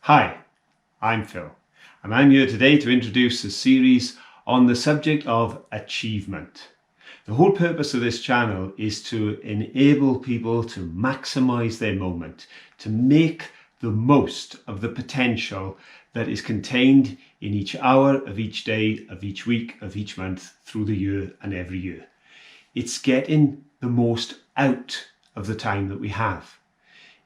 Hi, I'm Phil, and I'm here today to introduce a series on the subject of achievement. The whole purpose of this channel is to enable people to maximize their moment, to make the most of the potential that is contained in each hour of each day, of each week, of each month, through the year and every year. It's getting the most out of the time that we have.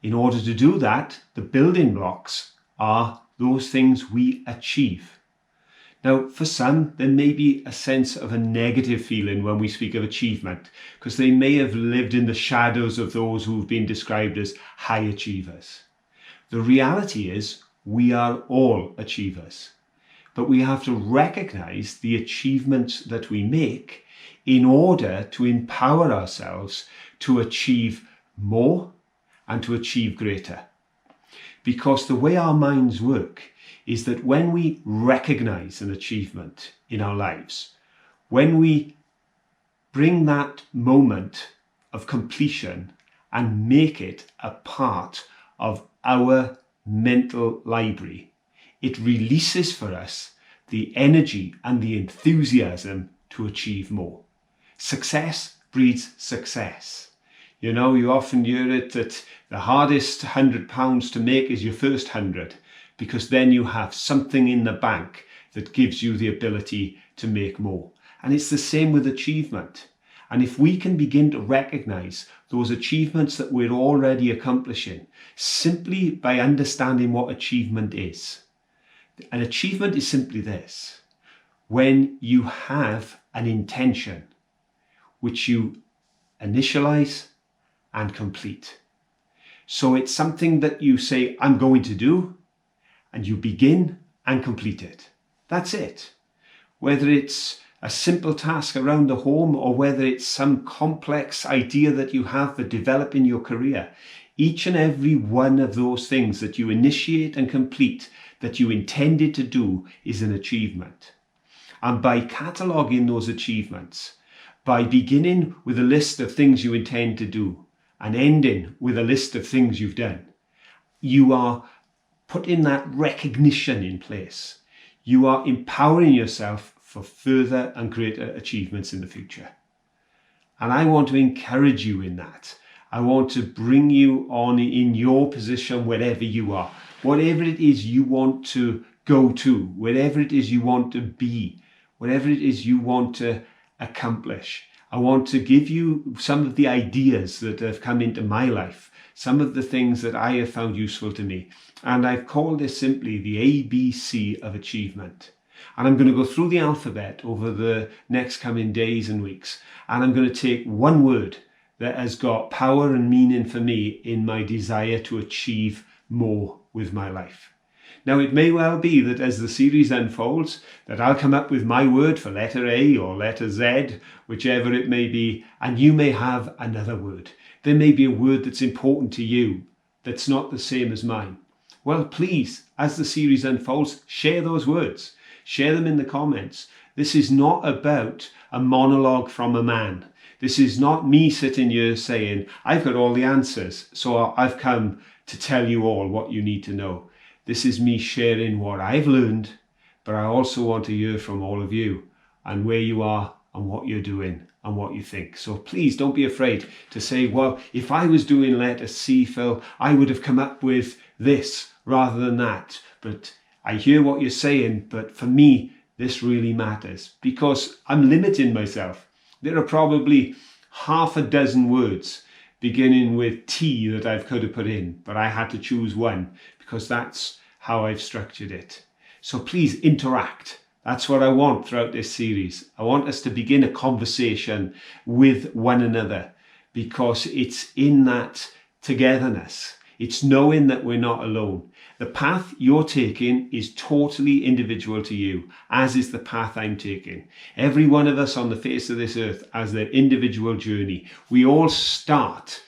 In order to do that, the building blocks are those things we achieve. Now, for some, there may be a sense of a negative feeling when we speak of achievement, because they may have lived in the shadows of those who've been described as high achievers. The reality is we are all achievers, but we have to recognize the achievements that we make in order to empower ourselves to achieve more and to achieve greater. Because the way our minds work is that when we recognize an achievement in our lives, when we bring that moment of completion and make it a part of our mental library, it releases for us the energy and the enthusiasm to achieve more. Success breeds success. You know, you often hear it that the hardest £100 to make is your first 100, because then you have something in the bank that gives you the ability to make more. And it's the same with achievement. And if we can begin to recognize those achievements that we're already accomplishing, simply by understanding what achievement is. An achievement is simply this: when you have an intention which you initialize and complete. So it's something that you say, I'm going to do, and you begin and complete it. That's it. Whether it's a simple task around the home or whether it's some complex idea that you have for developing your career, each and every one of those things that you initiate and complete that you intended to do is an achievement. And by cataloguing those achievements, by beginning with a list of things you intend to do and ending with a list of things you've done, you are putting that recognition in place. You are empowering yourself for further and greater achievements in the future. And I want to encourage you in that. I want to bring you on in your position wherever you are. Whatever it is you want to go to, wherever it is you want to be, whatever it is you want to accomplish. I want to give you some of the ideas that have come into my life, some of the things that I have found useful to me. And I've called this simply the ABC of achievement. And I'm going to go through the alphabet over the next coming days and weeks. And I'm going to take one word that has got power and meaning for me in my desire to achieve more with my life. Now, it may well be that as the series unfolds, that I'll come up with my word for letter A or letter Z, whichever it may be, and you may have another word. There may be a word that's important to you that's not the same as mine. Well, please, as the series unfolds, share those words. Share them in the comments. This is not about a monologue from a man. This is not me sitting here saying, I've got all the answers, so I've come to tell you all what you need to know. This is me sharing what I've learned, but I also want to hear from all of you and where you are and what you're doing and what you think. So please don't be afraid to say, well, if I was doing letter C, Phil, I would have come up with this rather than that. But I hear what you're saying, but for me, this really matters because I'm limiting myself. There are probably half a dozen words beginning with T that I could have put in, but I had to choose one because that's how I've structured it. So please interact. That's what I want throughout this series. I want us to begin a conversation with one another because it's in that togetherness. It's knowing that we're not alone. The path you're taking is totally individual to you, as is the path I'm taking. Every one of us on the face of this earth has their individual journey. We all start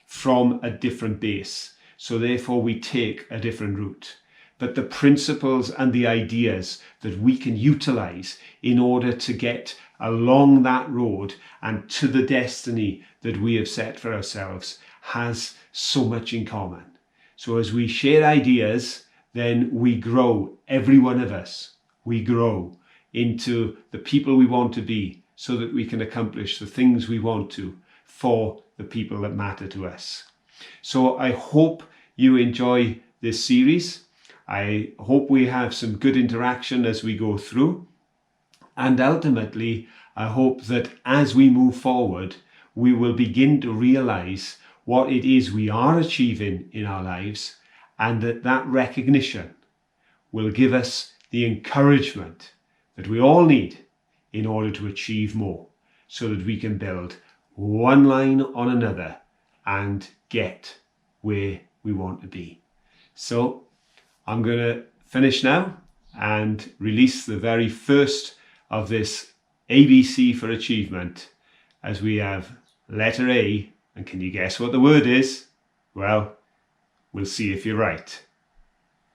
from a different base, so therefore we take a different route. But the principles and the ideas that we can utilize in order to get along that road and to the destiny that we have set for ourselves has so much in common. So as we share ideas, then we grow, every one of us, we grow into the people we want to be so that we can accomplish the things we want to for the people that matter to us. So I hope you enjoy this series. I hope we have some good interaction as we go through. And ultimately, I hope that as we move forward, we will begin to realize what it is we are achieving in our lives, and that recognition will give us the encouragement that we all need in order to achieve more, so that we can build one line on another and get where we want to be. So I'm going to finish now and release the very first of this ABC for achievement, as we have letter A. And can you guess what the word is? Well, we'll see if you're right.